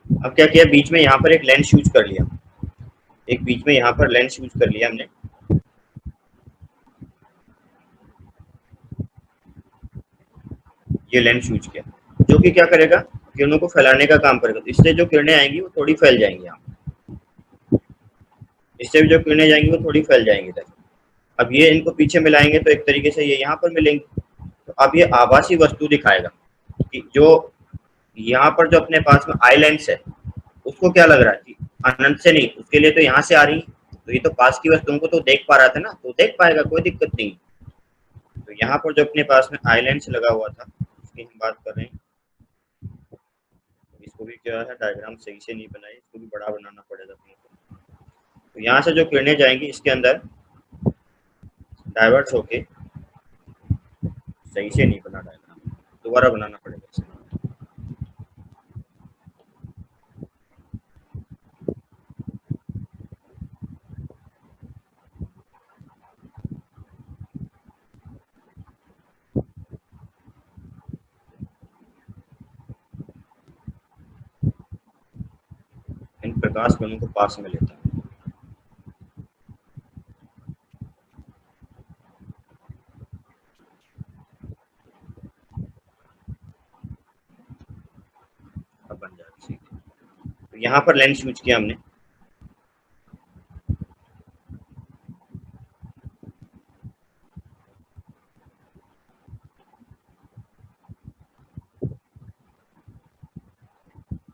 अब क्या किया, बीच में यहाँ पर एक लेंस यूज कर लिया, हमने। ये लेंस यूज किया, जो कि क्या करेगा, किरणों को फैलाने का काम करेगा। तो इससे जो किरणें आएंगी वो थोड़ी फैल जाएंगी यहाँ, इससे भी जो किरणें जाएंगी वो थोड़ी फैल जाएंगी इधर। अब ये इनको पीछे मिलाएंगे तो एक तरीके से ये यहाँ पर मिलेंगे। तो अब ये आभासी वस्तु दिखाएगा कि जो यहाँ पर जो अपने पास में आई लेंस है उसको क्या लग रहा है कि अनंत से नहीं, उसके लिए तो यहाँ से आ रही है, तो ये तो पास की वस्तुओं को तो देख पा रहा था ना, तो देख पाएगा, कोई दिक्कत नहीं। तो यहाँ पर जो अपने पास में आई लेंस लगा हुआ था उसकी हम बात कर रहे हैं। इसको भी क्या है, डायग्राम सही से नहीं बनाई, इसको भी बड़ा बनाना पड़ेगा अपने को। तो यहाँ से जो किरणें जाएंगी इसके अंदर डाइवर्ट होके, सही से नहीं बना डायग्राम, दोबारा बनाना पड़ेगा इसे। इन प्रकाश कणों को पास में लेता है। अब बन जाएगा। तो यहाँ पर लेंस यूज किया हमने।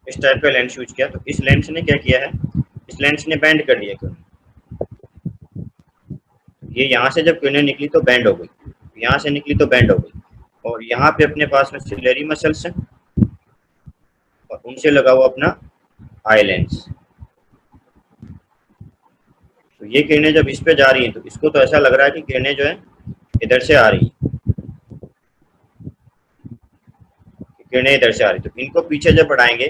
इस टाइप का लेंस यूज किया। तो इस लेंस ने क्या किया है, इस लेंस ने बैंड कर दिया किरणें। ये यहाँ से जब किरणें निकली तो बैंड हो गई, यहाँ से निकली तो बैंड हो गई, और यहाँ पे अपने पास में सिलेरी मसल्स हैं और उनसे लगा हुआ अपना आई लेंस। तो ये किरणें जब इस पे जा रही हैं तो इसको तो ऐसा लग रहा है कि किरणें जो है इधर से आ रही है, किरणें इधर से आ रही। तो इनको पीछे जब बढ़ाएंगे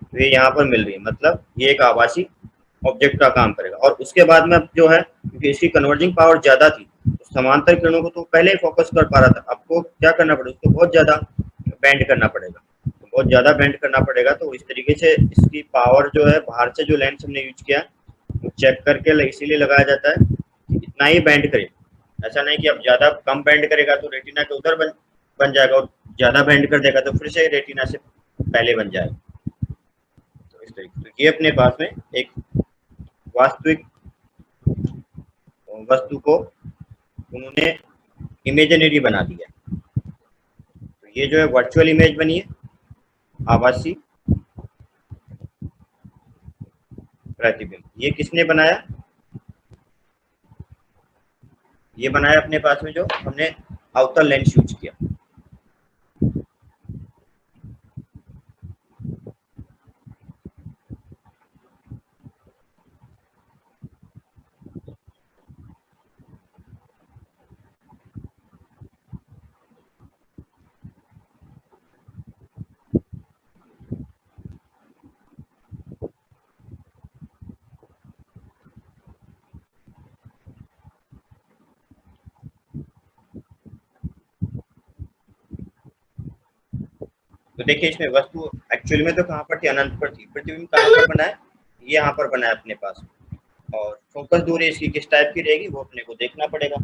तो ये यहाँ पर मिल रही है, मतलब ये एक आभासी ऑब्जेक्ट का काम करेगा। और उसके बाद में अब जो है, क्योंकि इसकी कन्वर्जिंग पावर ज्यादा थी तो समांतर किरणों को तो पहले ही फोकस कर पा रहा था, आपको क्या करना पड़ेगा, उसको बहुत ज्यादा बेंड करना पड़ेगा। तो बहुत ज्यादा बेंड करना पड़ेगा, तो इस तरीके से इसकी पावर जो है, बाहर से जो लेंस हमने यूज किया तो चेक करके इसीलिए लगाया जाता है कि इतना ही बेंड करे। ऐसा नहीं कि अब ज्यादा कम बेंड करेगा तो रेटिना के उधर बन जाएगा, और ज्यादा बेंड कर देगा तो फिर से रेटिना से पहले बन जाएगा। तो इस तरीके से ये अपने पास में एक वास्तविक वस्तु को उन्होंने इमेजिनरी बना दिया। तो ये जो है वर्चुअल इमेज बनी है, आभासी प्रतिबिंब। ये किसने बनाया, ये बनाया अपने पास में जो हमने आउटर लेंस यूज किया। तो देखिए इसमें वस्तु एक्चुअली में तो कहाँ पर थी, अनंत पर थी। प्रतिबिंब कहाँ पर बना है, ये यहाँ पर बना है अपने पास। और फोकस दूरी इसकी किस टाइप की रहेगी वो अपने को देखना पड़ेगा।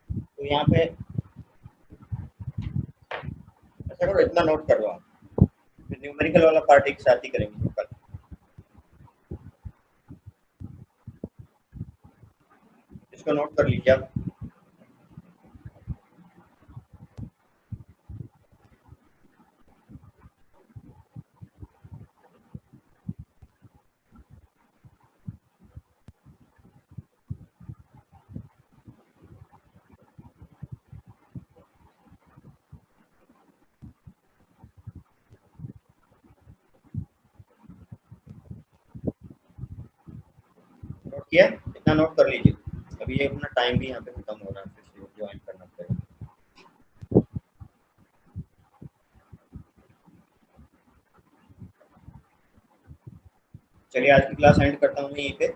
तो यहाँ पे ऐसा करो, इतना नोट कर लो आप, न्यूमेरिकल वाला पार्ट एक साथ ही करेंगे कल। इसको नोट कर लीजिए आप। नोट किया, इतना नोट कर लीजिए। अभी ये अपना टाइम भी यहाँ पे खत्म हो रहा है, फिर से ज्वाइन करना पड़ेगा। चलिए आज की क्लास एंड करता हूँ यहीं पे।